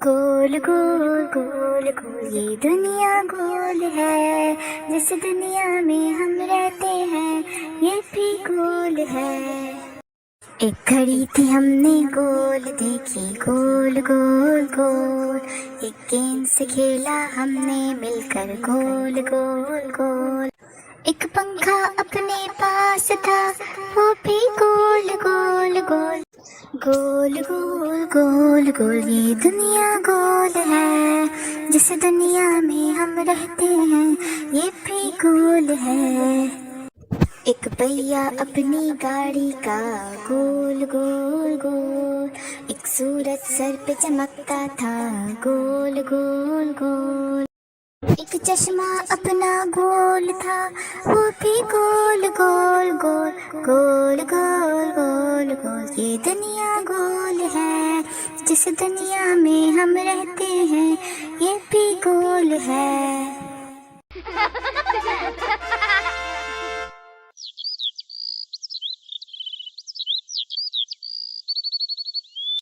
गोल गोल गोल गोल ये दुनिया गोल है। जिस दुनिया में हम रहते हैं ये भी गोल है। एक घड़ी थी हमने गोल देखी, गोल गोल गोल। एक गेंद से खेला हमने मिलकर, गोल गोल गोल। एक पंखा अपने पास था वो भी गोल गोल गोल। गोल गोल गोल गोल ये दुनिया गोल है। जिस दुनिया में हम रहते हैं ये भी गोल है। एक पहिया अपनी गाड़ी का, गोल गोल गोल। एक सूरज सर पे चमकता था, गोल गोल गोल। एक चश्मा अपना गोल था वो भी गोल गोल गोल। गोल गोल गोल गोल ये दुनिया गोल है। जिस दुनिया में हम रहते हैं ये भी गोल है।